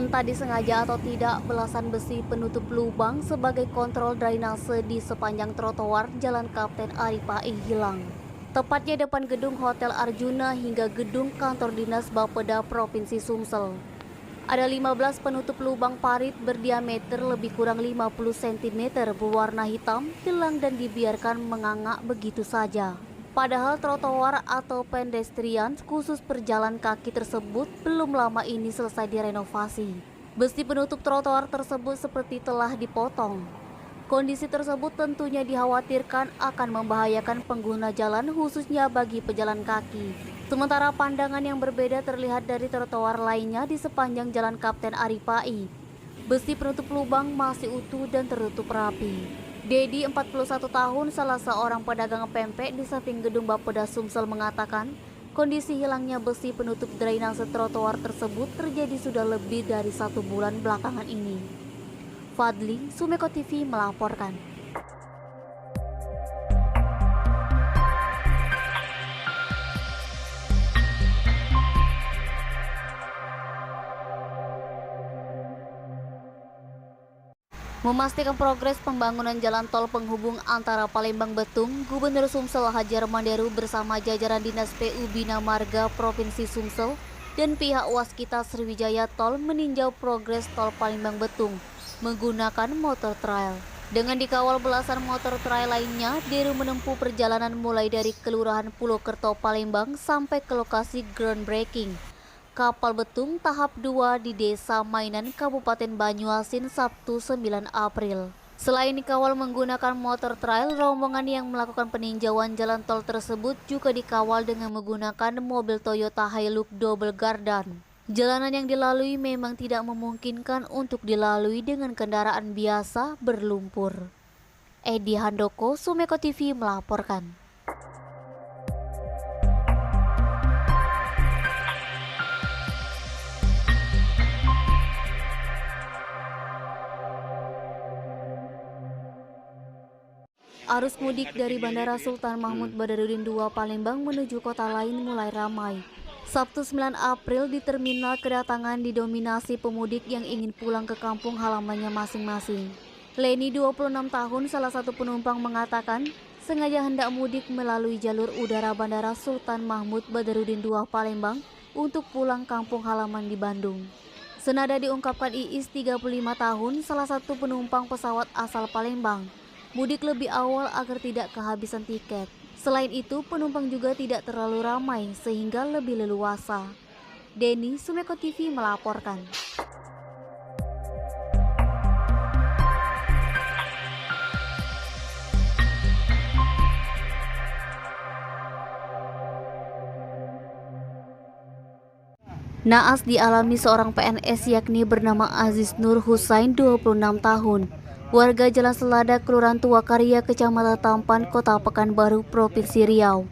Entah disengaja atau tidak, belasan besi penutup lubang sebagai kontrol drainase di sepanjang trotoar Jalan Kapten Aripai hilang. Tepatnya depan gedung Hotel Arjuna hingga gedung kantor dinas Bapeda Provinsi Sumsel. Ada 15 penutup lubang parit berdiameter lebih kurang 50 cm berwarna hitam, hilang dan dibiarkan menganga begitu saja. Padahal trotoar atau pedestrian khusus perjalan kaki tersebut belum lama ini selesai direnovasi. Besi penutup trotoar tersebut seperti telah dipotong. Kondisi tersebut tentunya dikhawatirkan akan membahayakan pengguna jalan khususnya bagi pejalan kaki. Sementara pandangan yang berbeda terlihat dari trotoar lainnya di sepanjang Jalan Kapten Aripai. Besi penutup lubang masih utuh dan tertutup rapi. Dedi, 41 tahun, salah seorang pedagang pempek di samping gedung Bapeda Sumsel mengatakan, kondisi hilangnya besi penutup drainase trotoar tersebut terjadi sudah lebih dari 1 bulan belakangan ini. Fadli, Sumeko TV melaporkan. Memastikan progres pembangunan jalan tol penghubung antara Palembang Betung, Gubernur Sumsel Hajar Manderu bersama jajaran Dinas PU Bina Marga Provinsi Sumsel dan pihak Waskita Sriwijaya Tol meninjau progres tol Palembang Betung menggunakan motor trail. Dengan dikawal belasan motor trail lainnya, Deru menempuh perjalanan mulai dari Kelurahan Pulokerto Palembang sampai ke lokasi groundbreaking Kapal Betung tahap 2 di Desa Mainan, Kabupaten Banyuasin, Sabtu 9 April. Selain dikawal menggunakan motor trail, rombongan yang melakukan peninjauan jalan tol tersebut juga dikawal dengan menggunakan mobil Toyota Hilux Double Gardan. Jalanan yang dilalui memang tidak memungkinkan untuk dilalui dengan kendaraan biasa berlumpur. Edi Handoko, Sumeko TV melaporkan. Arus mudik dari Bandara Sultan Mahmud Badarudin II Palembang menuju kota lain mulai ramai. Sabtu 9 April di terminal kedatangan didominasi pemudik yang ingin pulang ke kampung halamannya masing-masing. Leni, 26 tahun, salah satu penumpang mengatakan sengaja hendak mudik melalui jalur udara Bandara Sultan Mahmud Badarudin II Palembang untuk pulang kampung halaman di Bandung. Senada diungkapkan Iis, 35 tahun, salah satu penumpang pesawat asal Palembang. Mudik lebih awal agar tidak kehabisan tiket. Selain itu, penumpang juga tidak terlalu ramai sehingga lebih leluasa. Denny, Sumeko TV melaporkan. Naas dialami seorang PNS yakni bernama Aziz Nur Husain, 26 tahun. Warga Jalan Selada, Kelurahan Tua Karya, Kecamatan Tampan, Kota Pekanbaru, Provinsi Riau.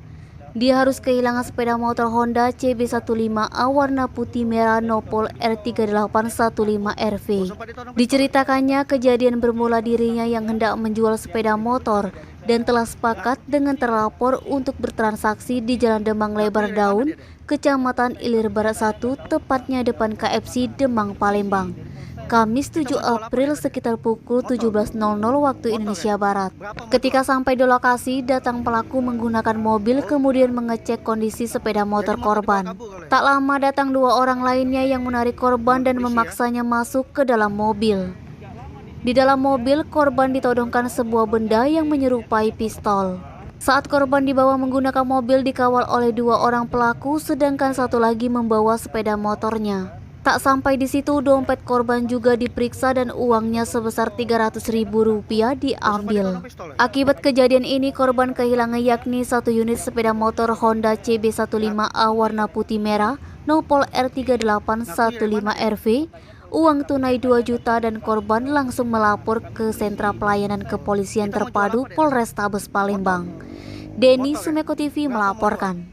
Dia harus kehilangan sepeda motor Honda CB15A warna putih merah nopol R3815RV. Diceritakannya kejadian bermula dirinya yang hendak menjual sepeda motor dan telah sepakat dengan terlapor untuk bertransaksi di Jalan Demang Lebar Daun, Kecamatan Ilir Barat 1, tepatnya depan KFC Demang, Palembang. Kamis 7 April sekitar pukul 17.00 waktu Indonesia Barat. Ketika sampai di lokasi, datang pelaku menggunakan mobil kemudian mengecek kondisi sepeda motor korban. Tak lama datang 2 orang lainnya yang menarik korban dan memaksanya masuk ke dalam mobil. Di dalam mobil, korban ditodongkan sebuah benda yang menyerupai pistol. Saat korban dibawa menggunakan mobil dikawal oleh 2 orang pelaku, sedangkan satu lagi membawa sepeda motornya. Tak sampai di situ, dompet korban juga diperiksa dan uangnya sebesar Rp300.000 diambil. Akibat kejadian ini, korban kehilangan yakni 1 unit sepeda motor Honda CB15A warna putih merah, nopol R3815RV, uang tunai 2 juta dan korban langsung melapor ke Sentra Pelayanan Kepolisian Terpadu Polrestabes Palembang. Denny, Sumeko TV melaporkan.